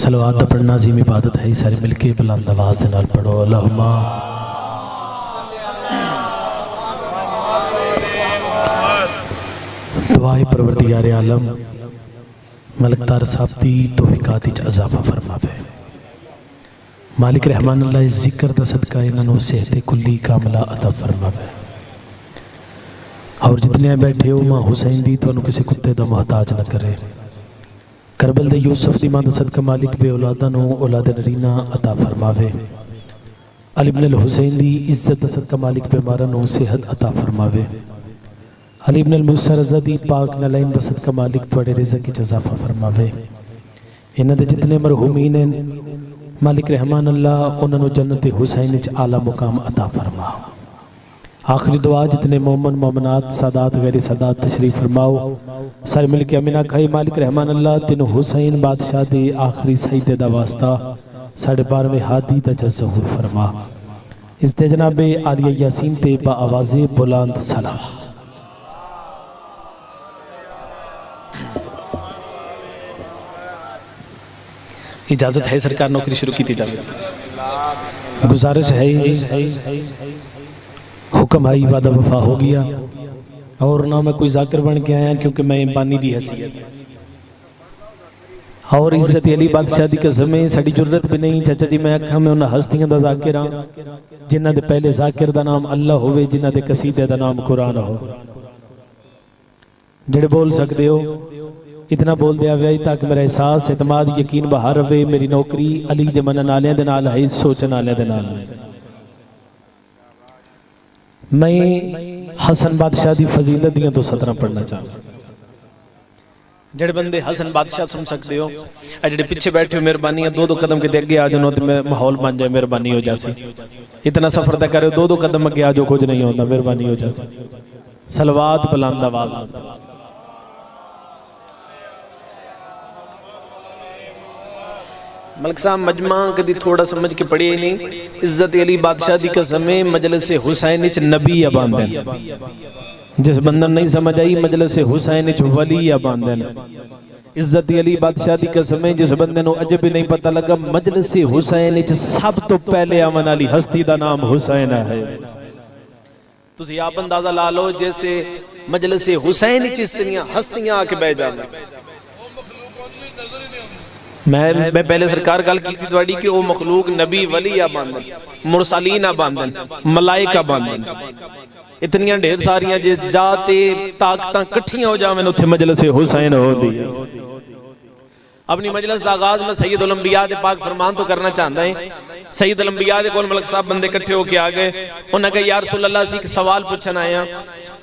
सलवात दा पढ़ना अजीम इबादत है। सारे मिलके बुलंद आवाज़ दे नाल पढ़ो अल्लाहुम्मा। दुआए परवरदिगार आलम मलक तार साहब दी तौफीकात विच इजाफा फरमावे। मालिक रहमान अल्लाह जिक्र दा सदका इन्हां नूं सेहत कुल्ली कामला अता फरमावे। और जितने बैठे हो मां हुसैन दी तुहानूं किसी कुत्ते दा मोहताज न करे। करबल दे यूसुफ दी मां दा सदका मालिक बे औलादा नूं औलाद नरीना अता फरमावे। अली इब्न हुसैन दी इज्जत दा सदका मालिक बीमारां नूं सेहत अता फरमावे। अली इब्न मूसा रज़ा दी पाक नलैन दा सदका मालिक तुहाडे रिज़्क़ विच इज़ाफा फरमावे। इन्हां दे जितने मरहूमीन हैं मालिक रहमान अल्लाह उन्हां नूं जन्नत हुसैन विच आला मुकाम अता फरमा। आखिरी दुआ जितने मोमन मोमनात सादात गैर सादात तशरीफ फरमाओ। सारे मिल के अमीना खाई मालिक रहमान अल्लाह तीनों हुसैन बादशाह दे आखिरी सईदे दा वास्ता 12वें हादी दा ज़हूर फरमा। इस ते जनाबे आलिया यासीन ते बा आवाज़े बुलंद सलाम। इजाजत है सरकार नौकरी शुरू की थी। इजाजत गुजारिश है हुक्म आई वादा वफा हो गया। और ना मैं कोई जाकिर बन के आया क्योंकि मैं बानी दी हैसियत और इज्जत अली बादशाह दी कसम है साड़ी जरूरत भी नहीं। चाचा जी मैं आखा मैं उन्हां हस्तियां दा जाकिर हां जिन्हां दे पहले जाकिर दा नाम अल्लाह होवे, जिन्हां दे कसीदे दा नाम कुरान हो। जेड़े बोल सकते हो इतना बोल दिया वे ताकि मेरा एहसास एतमाद यकीन बहार रहे। मेरी नौकरी अली दे मनन वालियां दे नाल है, सोचण वालियां दे नाल है। मैं हसन बादशाह की फजीलत दियां 2 सतरां पढ़ना चाहता। जेड़े बंदे हसन बादशाह सुन सकते हो जेड़े पीछे बैठे हो मेहरबानी 2-2 कदम के अगे आ जाओ तो माहौल बन जाए, मेहरबानी हो जासी। इतना सफर तय करो 2-2 कदम अगे आ जाओ, कुछ नहीं होता, मेहरबानी हो जासी। सलवात बुलंद आवाज़। मलिक साहब मजमा कभी थोड़ा समझ के पढ़िए नहीं। इज्जत अली बादशाह की कसम है मजलिस हुसैन विच नबी या बांधन। जिस बंदन नहीं समझ आई मजलिस हुसैन विच वली या बांधन। इज्जत अली बादशाह की कसम है जिस बंदे नूं अजे भी नहीं पता लगा मजलिस हुसैन विच सब तो पहले आवन वाली हस्ती का नाम हुसैन है। तुसीं आप अंदाजा ला लो जैसे मजलिस हुसैन विच इतनी हस्तियां आके बह जावे। मैं पहले सरकार गल की थोड़ी कि वो मखलूक नबी वली आ बांधन, मुरसलीन आ बांधन, मलाइका बांधन। इतनियां ढेर सारियां जिस जाते ताकतां इकट्ठियां हो जावन उत्थे मजलिस हुसैन होंदी है। अपनी मजलिस दा आगाज मैं सैयद उल अंबिया दे पाक फरमान तो करना चाहता है। सैयद उल अंबिया दे कोल मलिक साहब बंदे इकट्ठे होके आ गए। उन्होंने कहा या रसूल अल्लाह सी एक सवाल पूछन आया।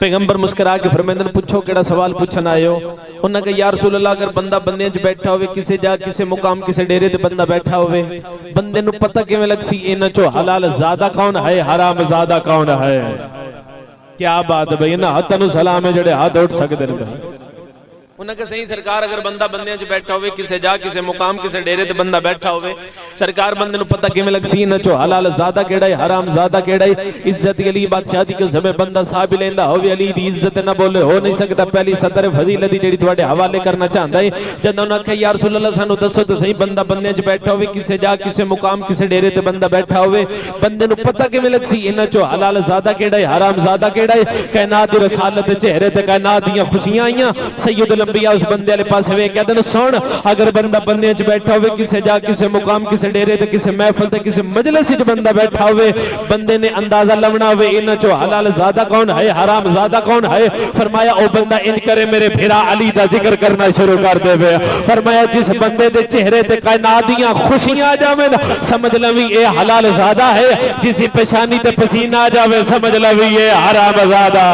पैगंबर मुस्कुरा के फरमांदे ने पूछो केड़ा सवाल पूछन आए हो। उन्होंने कहा या रसूल अल्लाह अगर बंदा बंदे च बैठा होवे किसे जा किसे मुकाम किसे डेरे ते बंदा बैठा होवे बंदे नु पता किवें लग सी इन्हां चो हलाल ज़्यादा कौन है हराम ज़्यादा कौन है। क्या बात भाई ना हाथ नु सलाम है जेड़े हाथ उठ सकदे ने। उन्हें कहा सही सरकार अगर बंदा बंदे च बैठा होवे किसे जा किसे मुकाम किसे डेरे ते बंदा बैठा होवे सरकार बंदे नु पता किवें लग सी इन्हां चो हलाल ज़्यादा केड़ा है हराम ज़्यादा केड़ा है। इज्जत अली बादशाह दी कसम है बंदा साहब लेंदा होवे अली दी इज्जत ना बोले हो नहीं सकता। पहली सदर फजीलत दी जेड़ी तुहाडे हवाले करना चाहंदा है। जदों उन्होंने कहा या रसूल अल्लाह सानू दसो तो सही बंदा बंदे च बैठा होवे किसे जा किसे मुकाम किसे डेरे ते बंदा बैठा होवे बंदे नु पता किवें लग सी इन्हां चो हलाल ज़्यादा केड़ा है हराम ज़्यादा केड़ा है। कायनात दी रसालत दे चेहरे ते कायनात दियां खुशियां आईयां। सैयद अंबिया उस बंदे वाले पास वे कहते हैं सुन अगर बंदा बंदे च बैठा होवे किसे जा किसे मुकाम किसे डेरे ते किसे महफिल ते किसे मजलिस च बंदा बैठा होवे बंदे ने अंदाजा लवना होवे इन्हां चो हलाल ज़्यादा कौन है हराम ज़्यादा कौन है। फरमाया ओ बंदा इन करे मेरे फिरा अली दा जिक्र करना शुरू कर देवे। फरमाया जिस बंदे दे चेहरे ते कायनात दियां खुशियां आ जावे समझ लवी ये हलाल ज़्यादा है। जिस दी पेशानी ते पसीना आ जावे समझ लवी ये हराम ज़्यादा।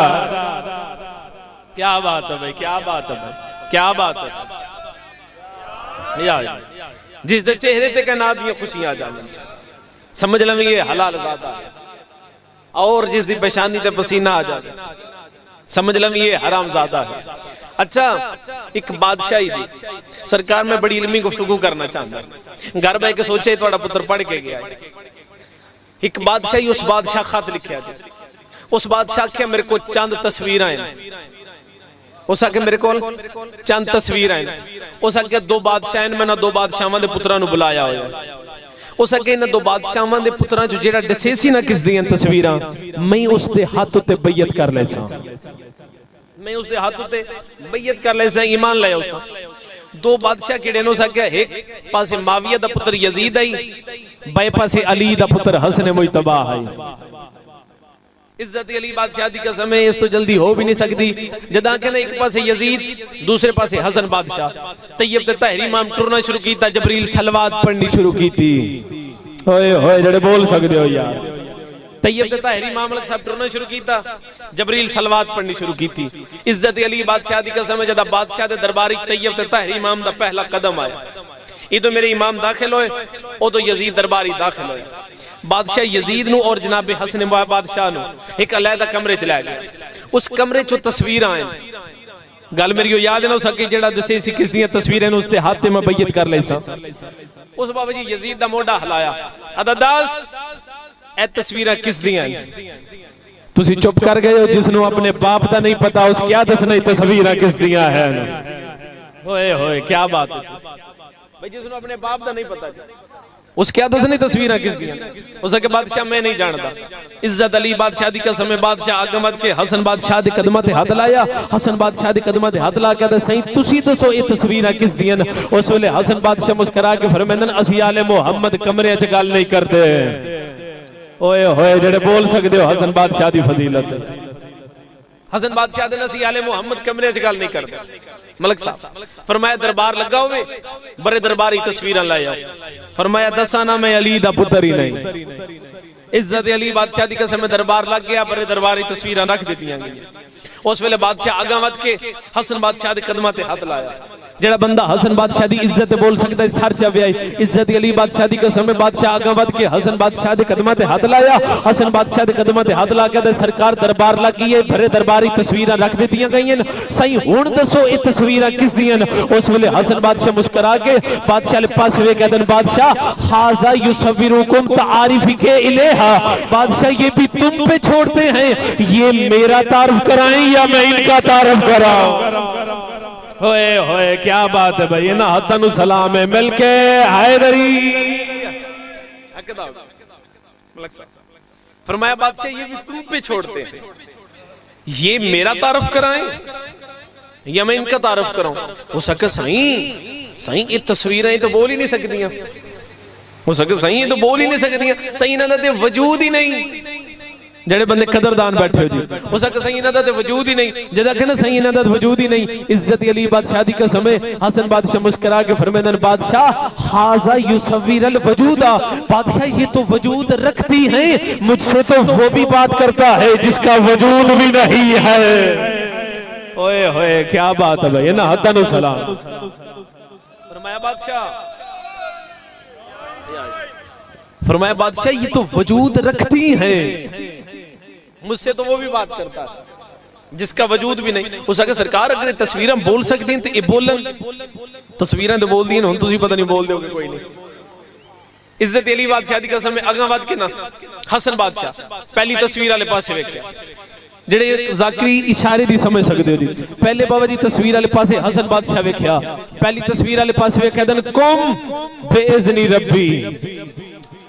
क्या बात है भाई, क्या बात है भाई, क्या बात है। जिस दे चेहरे ते कायनात दी खुशियां आ जावे समझ लवी ये हलाल ज़्यादा है। और जिस दी पेशानी ते पसीना आ जावे समझ लवी ये हराम ज़्यादा है। अच्छा एक बादशाही दी सरकार में बड़ी इल्मी गुफ्तगू करना चाहता। घर बह के सोचे तुहाडा पुत्र पढ़ के गया एक बादशाही उस बादशाह खत लिखा उस बादशाह के मेरे को चंद तस्वीरें उस आके मेरे को चंद तस्वीर हैं, उस आके दो बादशाह मैं दो बादशाहां दे पुत्रां नूं बुलाया होया, उस अगे इन दो बादशाहां दे पुत्रां चों जेड़ा दसेसी ना किस दियां तस्वीरां मैं उस दे हाथ उत्ते बैयत कर लैसा, मैं उस दे हाथ उत्ते बैयत कर लैसा, ईमान ले आउसा। दो बादशाह किहड़े ने? उस आखे एक पासे माविया दा पुत्र यजीद आई, बाए पासे अली दा पुत्र हसन मुजतबा आई। इज्जत अली बादशाह दी कसम है इस तो जल्दी हो भी नहीं सकती। जदा के एक पासे यजीद दूसरे पासे हसन बादशाह, तैयब ते ताहिरी इमाम टुरना शुरू कीता, जबरील सलवात पढ़नी शुरू कीती। ओए होए जेड़े बोल सकदे हो यार, तैयब ते ताहिरी इमाम अलग साहब टुरना शुरू कीता, जबरील सलवात पढ़नी शुरू कीती। इज्जत अली बादशाह दी कसम है जदा बादशाह दे दरबारी तैयब ते ताहिरी इमाम दा पहला कदम आया, इदो मेरे इमाम दाखिल होए, उदो यजीद दरबारी दाखिल होए। बादशाह यजीद नू और जनाब हसन बादशाह नू एक अलहदा कमरे च लै गए, उस कमरे चो तस्वीरां हैं। गल मेरी याद ना हो सकी जेड़ा दसे सी किस दियां तस्वीरें उस दे हाथ ते मैं बैयत कर लैसा। उस बाबा जी यजीद दा मोढा हिलाया, अददास ए तस्वीरां किस दियां? तुसी चुप कर गए हो, जिसनु अपने बाप दा नहीं पता उस क्या दसना तस्वीरां किस दियां हैं। ओए होए क्या बात है भाई, जिसनु अपने बाप दा नहीं पता उस क्या दसनी तस्वीरां किस दियां? उसके बादशाह मैं नहीं जानता। इज्जत अली बादशाह दी कसम है बादशाह आगे मत के हसन बादशाह दे कदमां ते हाथ लाया, हसन बादशाह दे कदमां ते हाथ ला के दे सही तुसी दसो ये तस्वीरां किस दियां? उस वेले हसन बादशाह मुस्कुरा के फरमांदे असी आले मुहम्मद कमरे च गल नहीं करते। ओए होए जेड़े बोल सकदे हो हसन बादशाह दी फजीलत, हसन बादशाह दे नसी आले मुहम्मद कमरे च गल नहीं करते। मलक साहब फरमाया दरबार लगा होवे, बड़े दरबारी तस्वीरां लाई आओ। फरमाया दसाना मैं अली दा पुत्र ही नहीं। इज्जत अली बादशाह दी कसम में दरबार लग गया, बड़े दरबारी तस्वीरां रख दित्तियां गईयां। उस वेले बादशाह आगा वध के हसन बादशाह दे कदमां ते हाथ लाया। जेड़ा बंदा हसन बादशाह दी इज्जत बोल सकता है सर च व्याई। इज्जत अली बादशाह दी कसम में बादशाह आगा वध के हसन बादशाह दे कदमां ते हाथ लाया। हसन बादशाह दे कदमां ते हाथ ला के सरकार दरबार लग गई है, भरे दरबारी तस्वीरां रख दित्तियां गईयां। सही हुण दसो ये तस्वीरां किस दियां? उस वेले हसन बादशाह मुस्कुरा के बादशाह के पास वे कहते हैं बादशाह हाजा युसव्विरुकुम तारिफिके इलेहा, बादशाह ये भी तुम पे छोड़ते हैं, ये मेरा तारुफ कराएं या मैं इनका तारुफ कराऊं? होए होए क्या बात है भाई, ना हतनु सलाम है मिलके हैदरी। फरमाया बादशाह ये भी तुम पे छोड़ते हैं, ये मेरा तारुफ कराएं या मैं इनका तारुफ कराऊं? हो सके सही सही ये तस्वीरें तो बोल ही नहीं सकती, हो सके सही तो बोल ही नहीं सकती, सही इन्हां दा वजूद ही नहीं। जेड़े बंदे कदरदान बैठे हो जी, हो सके सही इन्हां दा वजूद ही नहीं, जदा कहना सही इन्हां दा वजूद ही नहीं। इज्जत अली बादशाह दी कसम है हसन बादशाह मुस्कुरा के फरमाते हैं बादशाह हाजा युसव्विरल वजूदा, बादशाह ये तो वजूद रखती हैं, मुझसे तो वो भी बात करता है जिसका वजूद भी नहीं है। ओए होए क्या बात है भाई, ना हदन सलाम। फरमाया बादशाह ये तो वजूद रखती हैं, मुझसे तो वो भी बात करता है जिसका वजूद भी नहीं। उस आगे सरकार अगर तस्वीरें बोल सकती हैं तो ये बोलन, तस्वीरें तो बोल दी हुण तुसीं पता नहीं बोल दोगे कोई नहीं। इज्जत अली बादशाह दी कसम अगा वध के ना हसन बादशाह पहली तस्वीर वाले पासे वेख्या, जेड़े ज़ाकरी इशारे दी समझ सकदे हो जी। पहले बाबा जी तस्वीर वाले पासे हसन बादशाह वेख्या, पहली तस्वीर वाले पासे वेख्या दन कुम बेइज़्नी रब्बी।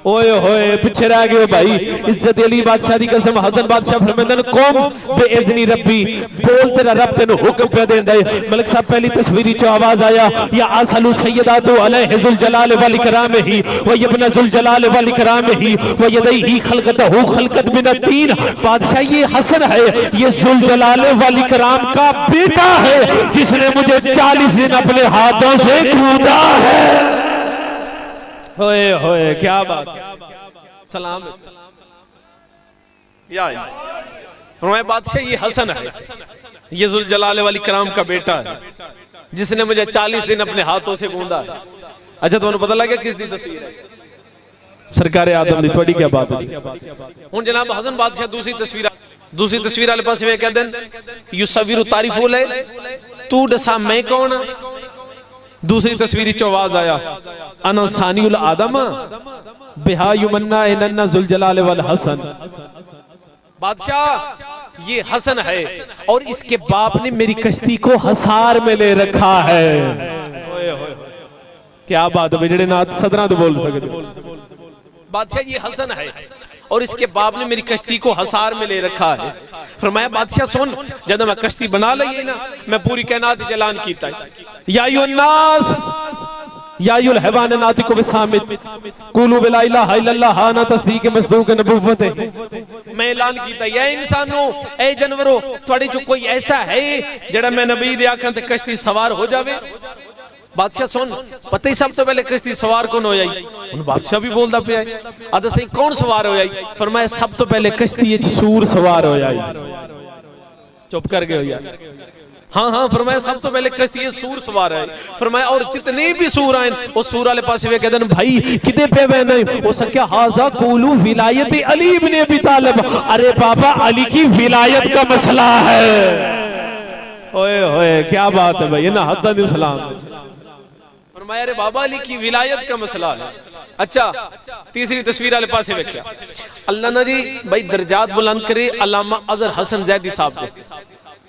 ओए होए पीछे रह गए भाई। इज्जत अली बादशाह दी कसम हसन बादशाह फरमांदे ने कुम बेइज़्नी रब्बी, बोल तेरा रब तेनु हुक्म पे देंदा है। मलिक साहब पहली तस्वीरी चो आवाज आया या असलु सय्यदातु अलैहिल जलाल वल इकराम ही व यबना जुल जलाल वल इकराम ही व यदैहि खलकतहु खलकत मिन तीन। बादशाह ये हसन है, ये जुल जलाल वल इकराम का बेटा है जिसने मुझे 40 दिन अपने हाथों से कूदा है। होए होए क्या बात, सलाम। फरमाया बादशाह ये हसन है, ये जुल जलाल वल इकराम का बेटा है जिसने मुझे 40 दिन अपने हाथों से गूंदा है। अच्छा तुहानू पता लग गया किस दी तस्वीर है? सरकार आदम दी। थोड़ी क्या बात है? हुण जनाब हसन बादशाह दूसरी तस्वीर वाले पासे वे कहदे युसव्विरु तारिफु ले, तू दसा मैं कौन हां? दूसरी तस्वीर चो आवाज आया अना सानिउल आदम बिहा युमन्ना इनन्ना जुल जलाल वल हसन। बादशाह ये हसन है और इसके बाप ने मेरी कश्ती को हसार में ले रखा है। क्या बात है जेड़े ना सदना तो बोल सकते। बादशाह ये हसन है और इसके बाप ने मेरी कश्ती को हसार में ले रखा है। फरमाया बादशाह सुन, जब मैं कश्ती बना लई ना मैं पूरी कायनात ऐलान कीता या अय्युन्नास या अय्युल हैवान नातिकु बिसामित कुलू बिला इलाहा इल्लल्लाह हाना तस्दीक मसदूक नबुव्वत। मैं ऐलान कीता या इंसानो ए जानवरों ਤੁਹਾਡੇ चो कोई ऐसा है जेड़ा मैं नबी दे आखां ते कश्ती सवार हो जावे। बादशाह सुन, पता ही सब तो पहले कश्ती सवार कौन हो जाई? उन बादशाह भी बोलदा पिया आदा सही कौन सवार हो जाई? फरमाया सब तो पहले कश्ती विच सूर सवार हो जाई। चुप कर गए हो यार। हाँ हाँ फरमाया सब तो पहले कश्ती सूर सवार है। फरमाया और जितने भी सूर आए वो सूर वाले पास वे कहते भाई किते पे वे नहीं हो सके हाजा कुलू विलायत अली इब्न अबी तालिब। अरे बाबा अली की विलायत का मसला है। ओए ओए क्या बात है भाई, ना हद सलाम। फरमाया अरे बाबा अली की विलायत का मसला है। अच्छा तीसरी तस्वीर वाले पास वेख्या अल्लाह ना जी भाई दर्जात बुलंद करे अल्लामा अजहर हसन जैदी साहब के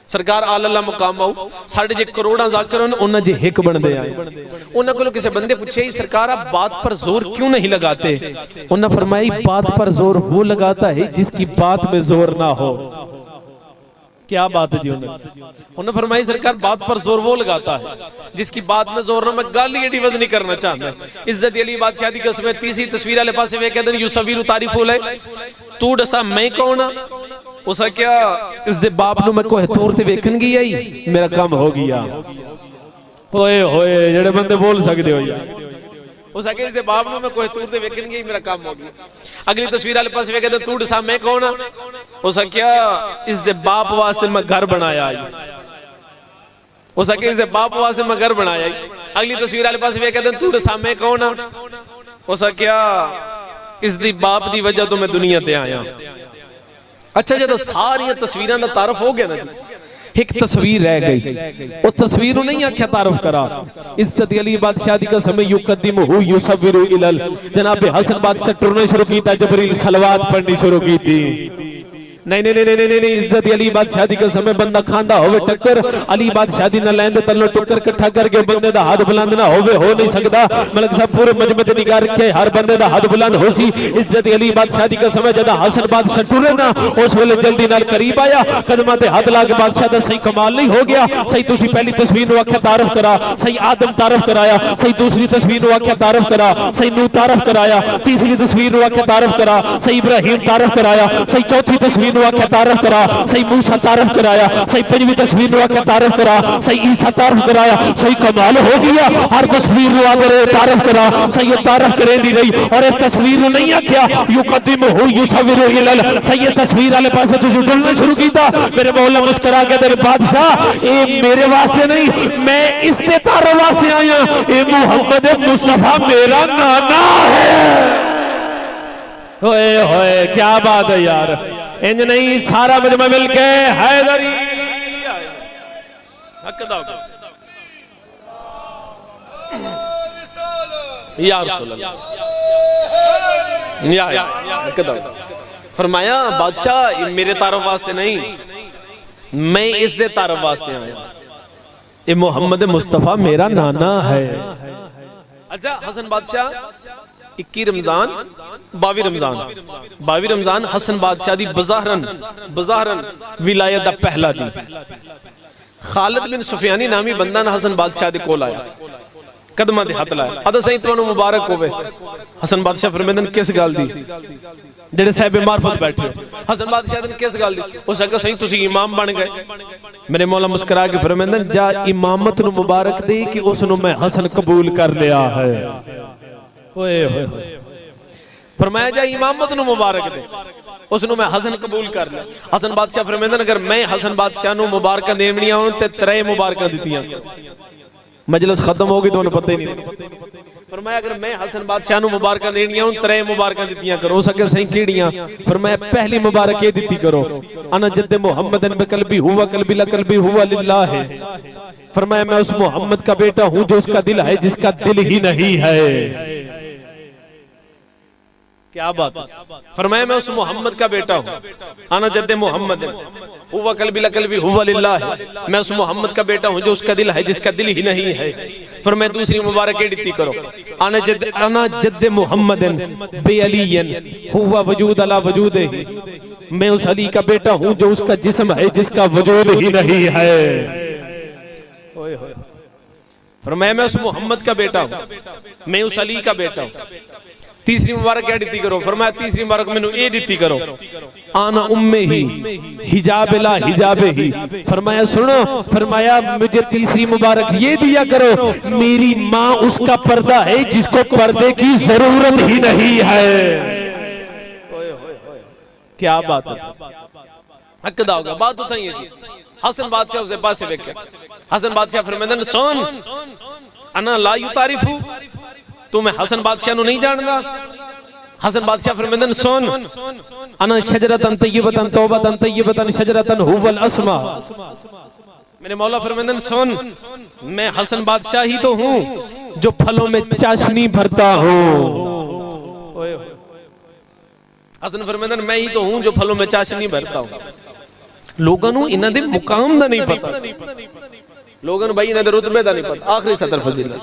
सरकार आला मुकाम आओ साढ़े जे करोड़ा जाकर उन्हें जे हिक बनते आए। उन्होंने को किसी बंदे पूछे सरकार आप बात पर जोर क्यों नहीं लगाते? उन्होंने फरमाई बात पर जोर वो लगाता है जिसकी बात में जोर ना हो। क्या बात है जी? उन्होंने फरमाई सरकार बात पर जोर वो लगाता है जिसकी बात में जोर ना। मैं गाली एडिवज नहीं करना चाहता। इज्जत अली बादशाह दी कसम। तीसरी तस्वीर वाले पास वे कहते हैं यूसफीर तारीफ हो ले तू दसा मैं कौन आ? उसा क्या इस दे बाप नु मैं कोई तौर ते वेखन गई आई मेरा काम हो गया। ओए होए जेड़े बंदे बोल सकदे हो यार। उसा क्या इस दे बाप नु मैं कोई तौर ते वेखन गई मेरा काम हो गया। अगली तस्वीर वाले पास वे कहते तू दसा मैं कौन आ? उसा क्या इस दे बाप वास्ते मैं घर बनाया आई। उसा क्या इस दे बाप वास्ते मैं घर बनाया आई। अगली तस्वीर वाले पास वे कहते तू दसा मैं कौन आ? उसा क्या इस दी बाप दी वजह तो मैं दुनिया ते आया। अच्छा जब सारिया तस्वीरों का तारफ हो गया ना जी, एक तस्वीर रह गई। वो तस्वीर नहीं आख्या तारफ करा। इज्जत अली बादशाह दी कसम युकद्दिमुहु युसव्विरु इलल जनाब हसन बादशाह टुरना शुरू कीता जबरील सलवात पढ़नी शुरू की थी। नहीं नहीं नहीं नहीं नहीं इज्जत अली बादशाह दी कसम बंदा खांदा होवे टक्कर अली बादशाह दी ना लैंदे तल्लो टक्कर इकट्ठा करके बंदे दा हाथ बुलंद ना होवे हो नहीं सकदा। मलक साहब पूरे मजमे ते निगाह रखे हर बंदे दा हाथ बुलंद होसी। इज्जत अली बादशाह दी कसम जदा हसन बादशाह टुरे ना उस वेले जल्दी नाल करीब आया कदमां ते हाथ ला के बादशाह दा सही कमाल नहीं हो गया। सही तुसी पहली तस्वीर नु आख्या तारफ करा, सही आदम तारफ कराया, सही दूसरी तस्वीर नु आख्या तारफ करा, सही नूह तारफ कराया, तीसरी तस्वीर नु आख्या तारफ करा, सही इब्राहिम तारफ कराया, सही चौथी तस्वीर नु आख्या तारफ करा, सही मूसा तारफ कराया, सही पंजवीं तस्वीर नु आख्या तारफ करा, सही ईसा तारफ कराया। सही कमाल हो गया हर तस्वीर नु आगे तारफ करा, सही तारफ करेंदी रही और इस तस्वीर नु नहीं आख्या युकद्दिमुहु युसव्विरु इलल। सही ये तस्वीर वाले पास तुझे ढूंढना शुरू कीता। मेरे मौला मुस्कुरा के तेरे बादशाह ये मेरे वास्ते नहीं मैं इसके तारों वास्ते आया। ये मोहम्मद मुस्तफा मेरा नाना है। ओए होए क्या बात है यार। इंज नहीं सारा मजमा मिलके हैदरी फरमाया बादशाह मेरे तारफ वास्ते नहीं मैं इस दे तारफ वास्ते आया। ये मोहम्मद मुस्तफा मेरा नाना है। अच्छा हसन बादशाह 21 रमजान 22 रमजान हसन बादशाह दी बज़ाहरन विलायत दा पहला दिन खालिद बिन सुफियानी नामी बंदा ना हसन बादशाह दे कोल आया कदमां ते हथ लाया। अदा सही तुहानू मुबारक होवे। हसन बादशाह फरमांदे किस गल दी जेड़े साहिब मार्फत बैठे। हसन बादशाह ने किस गल दी? उस आख्या सही तुसी इमाम बन गए। मेरे मौला मुस्कुरा के फरमांदे जा इमामत नु मुबारक दे कि उसनु मैं हसन कबूल कर लिया है। ओए होए फरमाया जा इमामत नु मुबारक दे उसनु मैं हसन कबूल कर लिया। हसन बादशाह फरमांदे अगर मैं हसन बादशाह नु मुबारक देवनियां होन ते 3 मुबारक दित्तियां। मजलिस खत्म हो गई तो पता ही नहीं। फरमाया अगर मैं हसन बादशाह नु मुबारक देनियां होन 3 मुबारक दित्तियां करो। सके सही केड़ियां? फरमाया पहली मुबारक ये दित्ती करो अना जद्द मुहम्मदन बिकल्बी हुवा कल्बी ला कल्बी हुवा लिल्लाह। फरमाया मैं उस मोहम्मद का बेटा हूं जो उसका दिल है जिसका दिल ही नहीं है। क्या बात है? फरमाया मैं उस मोहम्मद का बेटा हूं अना जद्द मोहम्मद। हुवा कल्बी ला कल्बी हुवा लिल्लाह, मैं उस मोहम्मद का बेटा हूं जो उसका दिल है जिसका दिल ही नहीं है। फिर मैं दूसरी मुबारक एडिती करो, अना जद्द मोहम्मदिन बे अलीयन हुवा वजूद अला वजूदे, मैं उस अली का बेटा हूं जो उसका जिस्म है जिसका वजूद ही नहीं है। फरमाया मैं उस मोहम्मद का बेटा हूं, मैं उस अली का बेटा हूं। तीसरी मुबारक क्या दिती करो, फरमाया तीसरी मुबारक मैंने ये दिती करो, आना उम्मे ही हिजाब ला हिजाबे ही। फरमाया सुनो, फरमाया मुझे तीसरी मुबारक ये दिया करो, मेरी माँ उसका पर्दा है जिसको पर्दे की जरूरत ही नहीं है। क्या बात है, हकदा होगा बात उठाइए जी। हसन बादशाह उसे पास देखे, हसन बादशाह फरमाया सुन, अना ला युतारिफू, तुम्हें हसन बादशाह नु नहीं जानदा। हसन बादशाह फरमाया सुन, अना शजरतन तय्यबतन तौबतन तय्यबतन शजरतन हुवल अस्मा। मेरे मौला फरमाया सुन, मैं हसन बादशाह ही तो हूं जो फलों में चाशनी भरता हूं। हसन फरमाया मैं ही तो हूं जो फलों में चाशनी भरता हूं। लोगों नु इन्हां दे मुकाम दा नहीं पता, लोगों नु भाई इन्हां दे रुतबे दा नहीं पता। आखिरी सतर फजीलत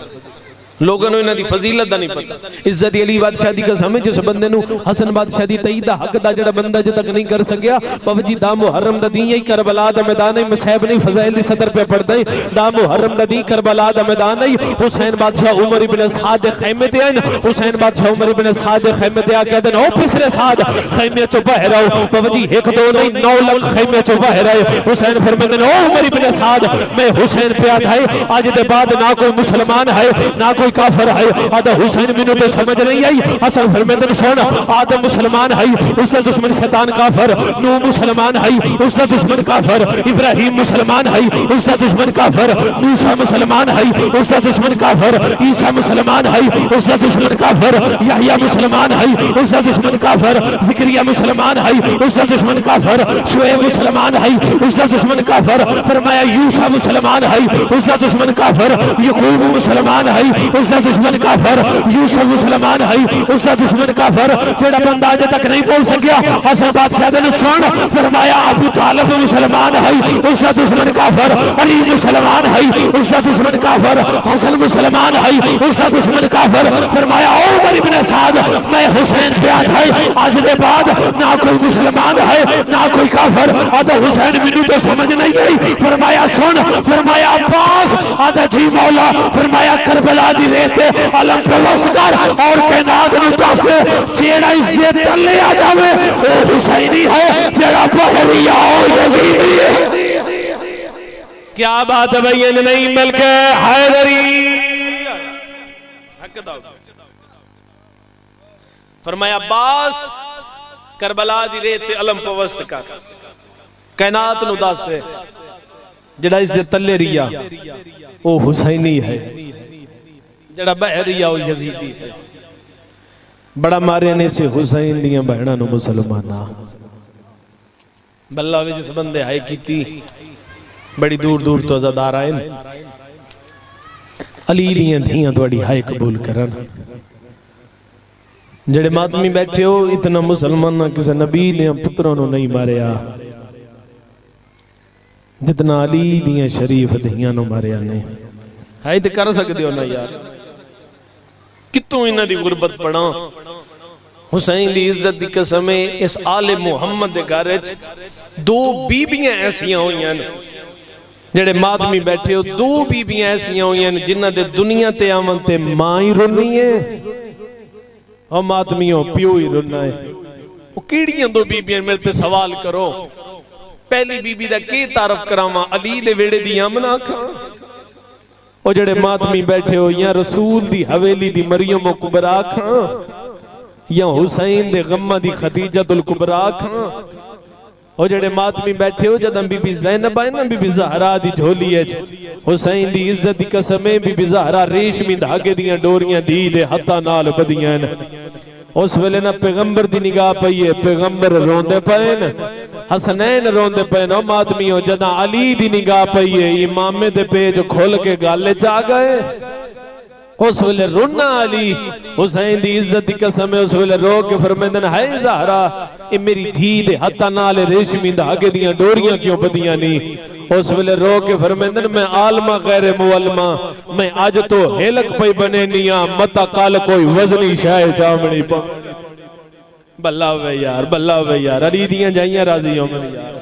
लोगों ने इन्हां दी फजीलत दा नहीं पता। इज्जत अली बादशाह दी कसम है, जिस बंदे नु हसन बादशाह दी तईद दा हक दा जेड़ा बंदा अजे तक नहीं कर सकिया, बाबा जी दा मुहर्रम दा दी ही करबला दा मैदान है, मसहब नहीं फजाइल दी सतर पे पढ़दा है, दा मुहर्रम दा दी करबला दा मैदान है। हुसैन बादशाह उमर इब्न साद दे खैमे ते आए, हुसैन बादशाह उमर इब्न साद दे खैमे ते आ कहदे ओ पिछले साद खैमे चो बाहर आओ। बाबा जी एक दो नहीं 9 लाख खैमे चो बाहर आए। हुसैन फरमाते ओ उमर इब्न साद, मैं हुसैन पे आता है आज दे बाद ना कोई मुसलमान है ना कोई काफिर है। आदा हुसैन बिनु तो समझ नहीं आई। हसन फरमाते सुन, आदम मुसलमान है उसका दुश्मन शैतान काफिर, नूह मुसलमान है उसका दुश्मन काफिर, इब्राहिम मुसलमान है उसका दुश्मन काफिर, मूसा मुसलमान है उसका दुश्मन काफिर, ईसा मुसलमान है उसका दुश्मन काफिर, यहया मुसलमान है उसका दुश्मन काफिर, ज़िक्रिया मुसलमान है उसका दुश्मन काफिर, शुएब मुसलमान है उसका दुश्मन काफिर। फरमाया यूसुफ मुसलमान है उसका दुश्मन काफिर, याकूब मुसलमान है उसका दुश्मन काफिर, यूसुफ मुसलमान है उसका दुश्मन काफिर। जेड़ा बंदा अजे तक नहीं बोल सकिया हसन बादशाह ने सुन, फरमाया अबू तालिब मुसलमान है उसका दुश्मन काफिर, अली मुसलमान है उसका दुश्मन काफिर, हसन मुसलमान है उसका दुश्मन काफिर। फरमाया ओ उमर इब्न साद, मैं हुसैन पे आता है आज के बाद ना कोई मुसलमान है ना कोई काफिर। आधा हुसैन बिनु तो समझ नहीं आई। फरमाया सुन, फरमाया अब्बास, आधा जी मौला, फरमाया करबला दी रेत अलम प्रवस्त कर और कायनात नु दस दे जेड़ा इस दे तले आ जावे ओ हुसैनी है, जेड़ा बहरी आओ यजीदी है। क्या बात है भाई, नहीं मिलके हैदरी फरमाया अब्बास करबला दी रेत अलम प्रवस्त कर कायनात नु दस दे जेड़ा इस दे तले रिया ओ हुसैनी है, जड़ा बहरिया ओ यजीदी है। बड़ा मारे ने से हुसैन दियां बहणा नु मुसलमाना बल्ला वे जिस बंदे हाय कीती बड़ी दूर दूर तो अज़ादार आए अली दियां धियां तुहाडी हाय कबूल करन। जेड़े मातमी बैठे हो इतना मुसलमान किसी नबी ने पुत्रों नु नहीं मारिया जितना अली दियां शरीफ धियां नु मारिया ने। हाय ते कर सकदे हो ना यार, कितों इन्हां दी गुरबत पढ़ा। हुसैन दी इज्जत दी कसम इस आले मुहम्मद दे घर विच 2 बीबियां ऐसियां होईयां ने, जेड़े मातमी बैठे हो 2 बीबियां ऐसियां होईयां ने जिन्हां दे दुनिया ते आवन ते मां ही रोनी है और मातमियों प्यो ही रोना है। वो केड़ियां 2 बीबियां मेरे ते सवाल करो। पहली बीबी दा की तारफ करावां, अली दे वेड़े दी अमना खां। ओ जेड़े मातमी बैठे हो या रसूल दी हवेली दी मरियम कुबरा खां या हुसैन दे गम्मा दी खदीजतुल कुबरा खां। ओ जेड़े मातमी बैठे हो जदम बीबी ज़ैनब है ना बीबी ज़हरा दी झोली है हुसैन दी इज्जत दी कसम है बीबी ज़हरा रेशमी धागे दियां डोरियां दी दे हत्था नाल बदियां न। उस वेले ना पैगंबर दी निगाह पई है, पैगंबर रोंदे पे न, हसनैन रोंदे पे न। मातमियों जदा अली दी निगाह पई है इमामे दे पेज खोल के गाले च आ गए। उस वेले रोना अली हुसैन दी इज्जत दी कसम है। उस वेले रो के फरमांदे हाय ज़हरा ए मेरी धी दे हत्थां नाल रेशमी धागे दियां डोरियां क्यों बदियां नहीं। उस वेले रो के फरमांदे मैं आलमा गैर मुअल्लमा मैं अज तो हेलक पई बने निया मता कल कोई वजनी शाय जामनी पा। बल्ला वे यार बल्ला वे यार अली दियां जाइयां राजी हो मन यार।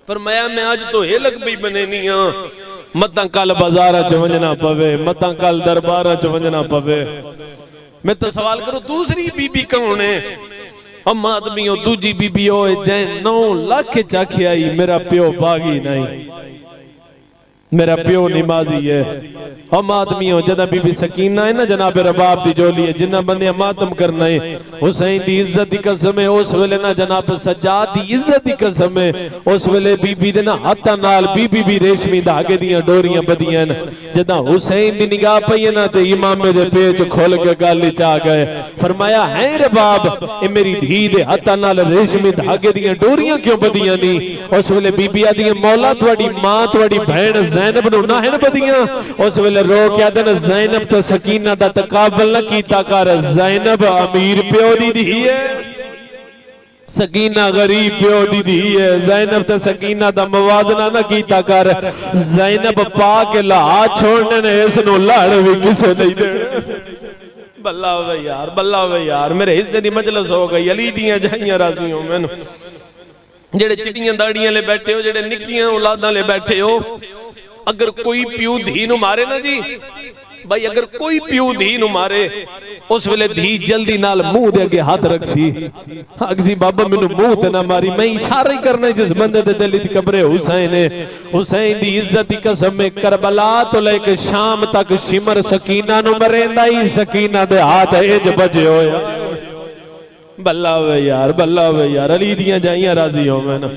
फरमाया मैं अज तो हेलक पई बने निया मता कल बाजार च वंजना पवे मता कल दरबार च वंजना पवे। मैं तो सवाल करूं दूसरी बीबी कौन है? हम आदमी हो दूजी बीबी हो जैन 9 लाख चाखे आई मेरा प्यो बागी नहीं मेरा प्यो नमाजी है। हम आदमी हो जदा बीबी सकीना है ना जनाब रबाब दी जोली है जिन्ना बंदे मातम करना है हुसैन दी इज्जत दी कसम है। उस वेले ना जनाब सज्जाद दी इज्जत दी कसम है। उस वेले बीबी दे ना हत्थां नाल बीबी भी रेशमी धागे दियां डोरियां बदियां जदा हुसैन दी निगाह पई ना ते इमामे दे पेच खोल के गल च आ गए। फरमाया है रबाब ए मेरी धी दे हत्थां नाल रेशमी धागे दियां डोरियां क्यों बदियां नी। उस वेले बीबी आदी मौला तुहाडी मां तुहाडी बहन ज़ैनब नूं ना है बदियां। उस वेले रो के आदन ज़ैनब तो सकीना दा तकाबल न कीता कर ज़ैनब अमीर प्यो दी धी है सकीना गरीब प्यो दी धी है। ज़ैनब तो सकीना दा मवाजना न कीता कर ज़ैनब पा के ला छोड़ने ने इस नु लड़ भी किसे नहीं दे। बल्ला वे यार बल्ला वे यार मेरे हिस्से दी मजलिस हो गई अली दियां जाइयां राजी हो मैनू। जेड़े चिड़ियां दाड़ियां ले बैठे हो जेड़े निक्कियां औलादां ले बैठे हो अगर कोई प्यू धी नु मारे ना जी भाई अगर कोई प्यू धी नु मारे उस वेले धी जल्दी नाल मुंह दे अगे हाथ रखसी अगसी बाबा मेनू मुंह ते ना मारी मैं इशारा ही करना जिस बंदे दे दिल च कब्रे हुसैन है। हुसैन दी इज्जत दी कसम करबला तो लेके शाम तक शिमर सकीना नु मरेंदा ही सकीना दे हाथ इंज बजे होया। बल्ला वे यार अली दियां जाइयां राजी हो मैं ना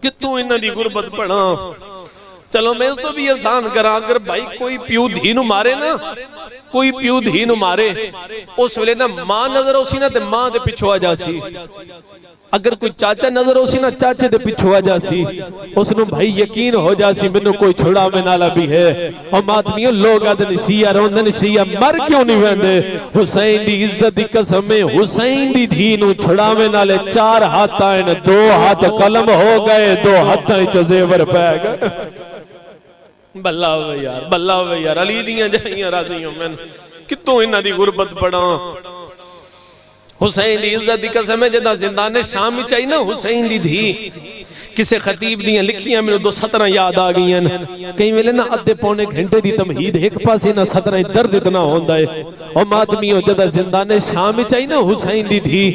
कितों इन्हां दी गुरबत पढ़ा। चलो मैं इस तो भी आसान करा अगर भाई कोई प्यू धी नु मारे ना कोई प्यू धी नु मारे उस वेले ना मां नजर होसी ना ते मां दे पिछो आ जासी। अगर कोई चाचा नजर होसी ना चाचे दे पिछो आ जासी उसनु भाई यकीन हो जासी मैनू कोई छुड़ावे नाला भी है। हम आदमियों लोग आदन शिया रोंदन शिया मर क्यों नहीं वेंदे। हुसैन दी इज्जत दी कसम है हुसैन दी धी नु छुड़ावे नाले 4 हाथ आए 2 हाथ कलम हो गए 2 हाथां च जेवर पै गए। बल्ला वे यार अली दियां जाइयां राजी हो मैं कितों इन्हां दी गुरबत पढ़ा। हुसैन दी इज्जत दी कसम है जदा जिंदाने शाम विच आई ना हुसैन दी धी किसे खतीब दियां लिखियां मेनू 2 सतरां याद आ गईयां। कई वेले ना अद्धे पौने घंटे दी तमहीद एक पासे ना 17 दर्द इतना होंदा है। ओ मातमीओ जदा जिंदाने शाम विच आई ना हुसैन दी धी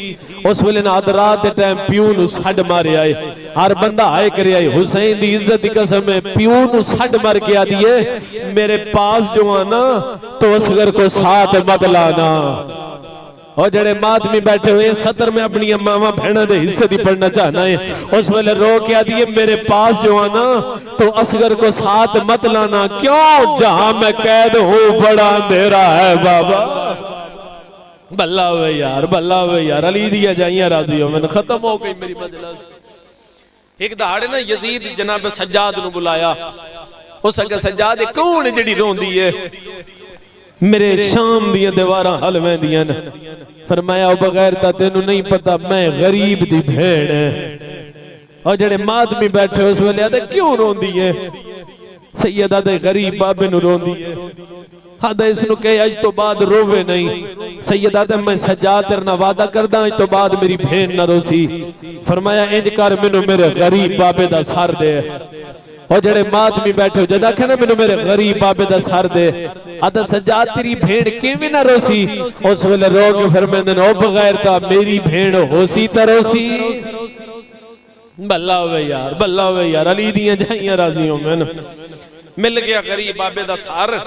उस वेले ना अध रात दे टाइम प्यू नु सड मारे आए हर बंदा आए करे आए। हुसैन दी इज्जत दी कसम है प्यू नु सड मार के आ दिए मेरे पास जो आना तो असगर को साथ मत लाना। और जड़े मातमी बैठे हुए सतर में अपनी मामा बहना दे हिस्से दी पढ़ना चाहना है उस वेले रो के आ दिए मेरे पास जो आना तो असगर को साथ मत लाना क्यों जहां मैं कैद हूं बड़ा अंधेरा है बाबा। बल्ला वे यार अली दिया जाइयां राजी हो मैंने खत्म हो गई मेरी मजलिस। एक दहाड़े ना यजीद जनाब सज्जाद नु बुलाया उस अगे सज्जाद कौन जेड़ी रोंदी है मेरे शाम दियां दीवारां हल वेंदियां न। फरमाया बगैर ता तेनू नहीं पता मैं गरीब दी भेड़ है। और जेड़े मातमी बैठे उस वेले आदे क्यों रोंदी है सैयदा दे गरीब बाबे नु रोंदी है। हादा इसनु कहे अज तो बाद रोवे नहीं सैयदा दे मैं सज्जाद तेरे नाल वादा करदा अज तो बाद मेरी भेड़ ना रोसी। फरमाया इंज कर मेनू मेरे गरीब बाबे दा सर दे। और जेड़े मातमी बैठे जदा कहना मेनू मेरे गरीब बाबे दा सर दे आदा सज्जाद तेरी भेड़ किवें ना रोसी। उस वेले रो के फरमांदे ने ओ बगैर ता मेरी भेड़ होसी ता रोसी। बल्ला वे यार अली दियां जाइयां राजी हो मैं मिल गया गरीब बाबे दा सर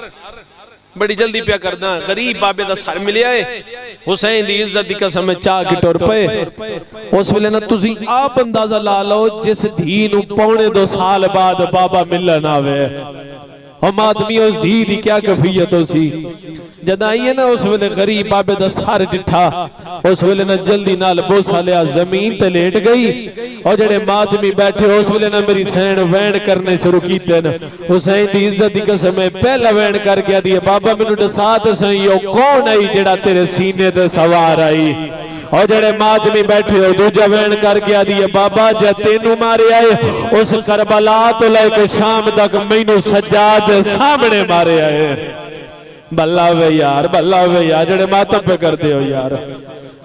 बड़ी जल्दी पिया करदा गरीब बाबे दा सर मिलिया है। हुसैन दी इज्जत दी कसम चाह के टुर पे उस वेले ना तुसी आप अंदाजा ला लो जिस धी नु 2.25 साल बाद बाबा मिलन आवे और मातमी उस धी दी क्या कफियत हो सी जद आई है ना उस वेले गरीब बाबे दा सर डिठा उस वेले ना जल्दी नाल बोसा लिया जमीन ते लेट गई और जेड़े मातमी बैठे उस वेले ना मेरी सैन वैन करने शुरू कीते न हुसैन दी इज्जत दी कसम है पहला वैन करके आदी बाबा मैनू दसा ते सही ओ कौन आई जेड़ा तेरे सीने ते सवार आई और जेड़े मातमी बैठे हो दूजा वैन करके आदी है बाबा जे तेनू मारे आए उस करबला तो लेके शाम तक मैनू सज्जाद सामने मारे आए बल्ला वे यार जेड़े मातम पे करते हो यार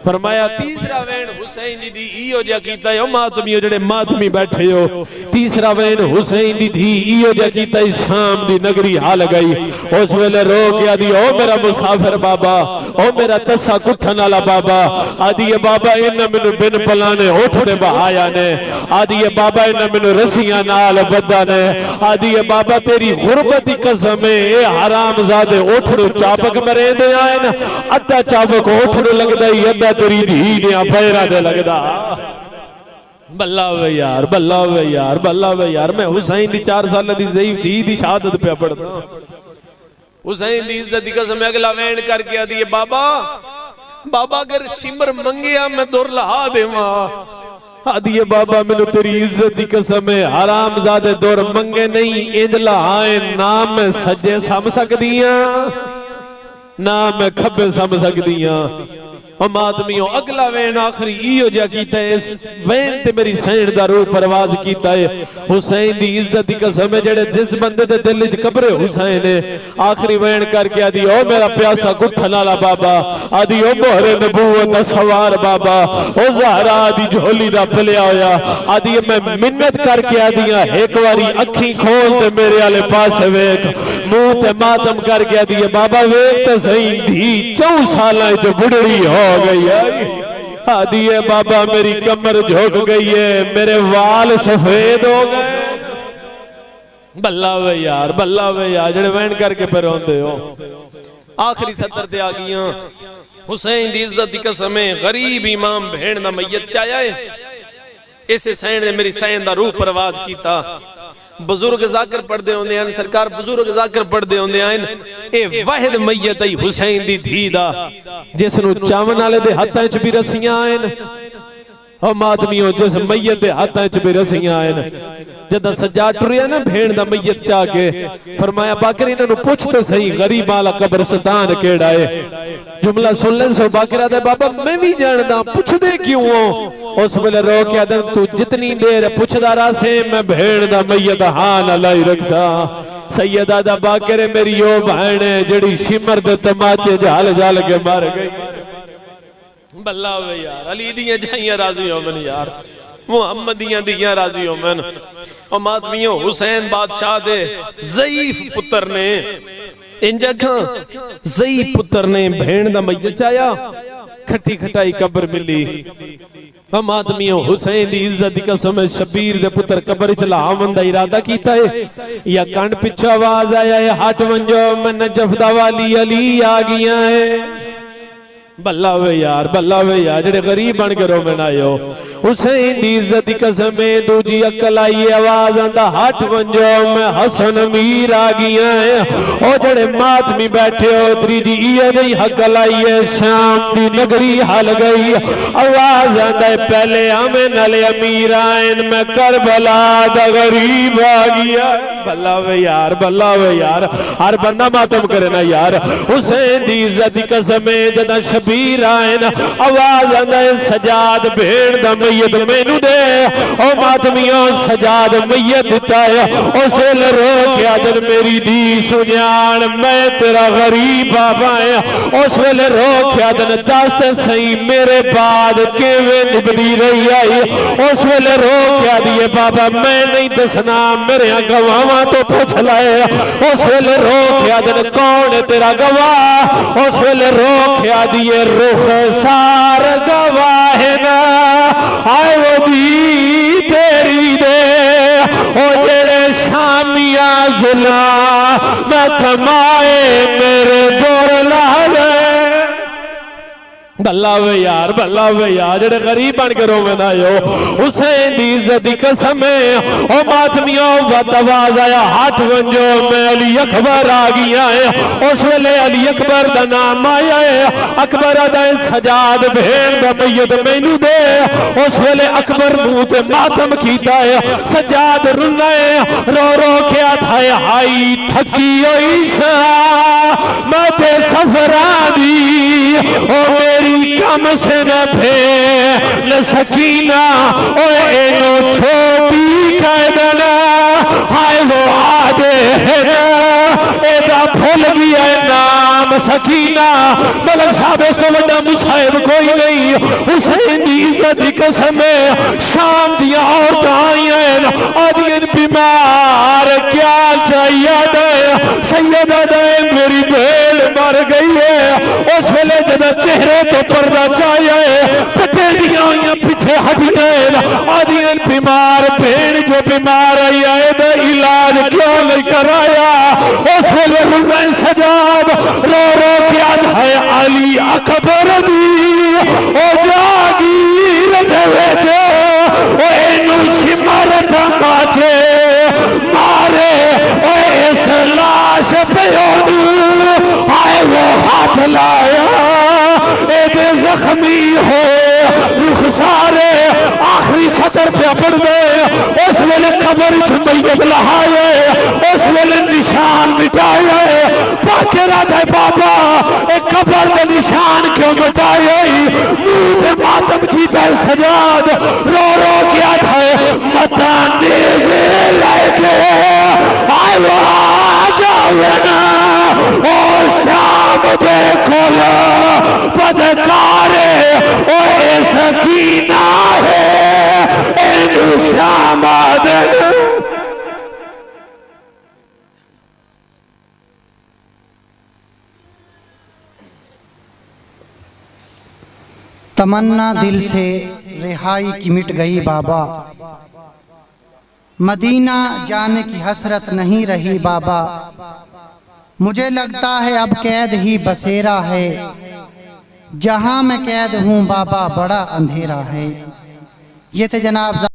फरमाया तीसरा वैन हुसैन दी इयो जा कीता है ओ मातमियो जेड़े मातमी बैठे हो तीसरा वैन हुसैन दी इयो जा कीता है शाम दी नगरी हाल गई उस वेले रो के आदी ओ मेरा मुसाफिर बाबा ओ मेरा तस्सा कुठन वाला बाबा आदी है बाबा इन मेनू बिन पलाने उठने बहाया ने आदी है बाबा इन मेनू रस्सियां नाल बद्दा ने आदी है बाबा तेरी गुरबत दी कसम है ए हरामजादे उठड़ो चाबक मरेंदे आए न अद्धा चाबक उठड़ लगदा ही अद्धा तेरी धी ने पैरा दे लगदा बल्ला वे यार मैं हुसैन दी 4 साल दी ज़ईफ धी दी शहादत पे पढ़दा हुसैन दी इज्जत दी कसम अगला वैन करके आदी है बाबा अगर सिमर मंगिया मैं दुर लहा देवा आदी है बाबा मैनू तेरी इज्जत दी कसम है हरामजादे दुर मंगे नहीं इंज लहाए ना मैं सज्जे सम सकदियां ना मैं खब्बे सम सकदियां मातमियों अगला वैन आखिरी इयो जा कीता है इस वैन ते मेरी सैन दा रूह परवाज कीता है हुसैन दी इज्जत दी कसम है जेड़े जिस बंदे दे दिल विच कब्रे हुसैन है आखिरी वैन करके आदी ओ मेरा प्यासा गुठन वाला बाबा आदी ओ मोहरे नबूवत दा सवार बाबा ओ ज़हरा दी झोली दा पलिया होया आदी मैं मिन्नत करके आदियां एक बारी अखी खोल ते मेरे वाले पास वेख मुंह ते मातम करके आदी बाबा वेख ते सही धी 4 साल च बुढ़ड़ी हो गई है आदि है बाबा मेरी कमर झुक गई है मेरे वाल सफेद हो गए बल्ला वे यार जेड़े वैन करके पे रोंदे हो आखिरी सतर ते आ गईयां हुसैन दी इज्जत दी कसम है गरीब इमाम भेण दा मैयत चाया है इसे सैन ने मेरी सैन दा रूह परवाज कीता बुजुर्ग जाकर पढ़दे होंदे हैं सरकार बुजुर्ग जाकर पढ़दे होंदे हैं ए वाहिद मैयत है हुसैन दी धी दा जिस नु चावन वाले दे हत्थां च भी रस्सियां आए ओ मातमियों जिस मैयत दे हत्थां च भी रस्सियां आए जदा सज्जाद टुरिया ना भेण दा मैयत चा के फरमाया बाकर इन्हां नु पुछ ते सही गरीब वाला कब्रिस्तान केड़ा है जुमला सुन ले सो बाकर दे बाबा मैं भी जानदा पुछदे क्यों हो उस वेले रो के आदम तू जितनी देर पुछदा रहा मैं भेड़ दा मैयत हां ना लाई रखसा सैयदा दा बाकर मेरी ओ बहन है जेड़ी शिमर दे तमाचे झाल झाल के मार गई बल्ला वे यार अली दियां जाइयां राजी होवन यार मुहम्मद दियां दियां राजी होवन ओ मातमियों हुसैन बादशाह दे ज़ईफ पुत्र ने इन जगह ज़ईफ पुत्र ने भेड़ दा मैयत चाया खट्टी खटाई कब्र मिली मातमियों हुसैन दी इज्जत दी कसम है शबीर दे पुत्र कब्र च लावन दा इरादा कीता है या कंड पिछो आवाज आया है हट वंजो मैं नजफ दा वाली अली आ गया है बल्ला वे यार जेड़े गरीब बन के रोमन आए हो हुसैन दी इज्जत दी कसम है दूजी अकल आई आवाज आंदा हट वंजो मैं हसन अमीर आ गया है ओ जेड़े मातमी बैठे हो त्रीजी इयो जी अकल आई है शाम दी नगरी हल गई आवाज आंदा है पहले आमे नाले अमीर आए मैं करबला दा गरीब आ गया बल्ला वे यार हर बंदा मातम करे ना यार हुसैन दी इज्जत दी कसम है जदा शबीर आए ना आवाज आंदा है सजाद भेड़ दा मैयत मैनू दे ओ मातमियों सजाद मैयत दिता है उस वेले रो के आदर मेरी दी सुजान मैं तेरा गरीब बाबा है उस वेले रो के आदर दस ते सही मेरे बाद केवे निभदी रही आई उस वेले रो के आदिए बाबा मैं नहीं दसना मेरे गवाहां तो पूछ लाए उस वेले रो के आदर कौन है तेरा गवाह उस वेले रो के आदिए रुख सार गवाह ना आए वो दी तेरी दे ओ जेड़े शामिया जुला मैं कमाए मेरे बोर लाले भला वे यार जेड़े गरीब बन के रोवन आयो हुसैन दी इज्जत दी कसम है ओ मातमियों वद आवाज आया हाथ वंजो मैं अली अकबर आ गया है उस वेले अली अकबर दा नाम आया है अकबर दा सजाद भेड़ दा मैयत मैनू दे उस वेले अकबर नू ते मातम कीता है सजाद रुना है रो रो के आता है हाई थकी होई सा मैं ते सफरा दी ओ मेरी कम से न फे सकीना ओ एनो छोटी कह देना हाय वो आदे एदा भूल गया नाम सकीना मलक साहब इस तो बड़ा मुसाहिब कोई नहीं हुसैन दी इज्जत दी कसम है शाम दियां औरतां आईयां आदियन बीमार क्या चाहिए दे सैयदा दे मेरी भेड़ मर गई है उस वेले जब चेहरे तो पर्दा चाहिए पटेलियां आईयां पीछे हट गए आदियन बीमार भेड़ जो बीमार आई है दा इलाज क्यों नहीं कराया उस वेले हुसैन सजाद रो रो के है अली अकबर दी ओ जागीर दे विच ओ एनु सिमर दा माथे मारे ओ इस लाश पे आए वो हाथ लाया एदे जख्मी हो रुख सारे आखिरी सतर पे पड़ गए उस वेले कबर च मैयत लहाए उस वेले निशान मिटाए पाके राधा बाबा एक कबर के निशान क्यों मिटाए मुंह पे मातम की पर सजाद रो रो के आता है मता नेज़े लेके आए वो आ जाओ ना ओ शाम देखो पदकारे ओ सकीना है इन शामाद तमन्ना दिल से रिहाई की मिट गई बाबा मदीना जाने की हसरत नहीं रही बाबा मुझे लगता है अब कैद ही बसेरा है जहां मैं कैद हूं बाबा बड़ा अंधेरा है। ये थे जनाब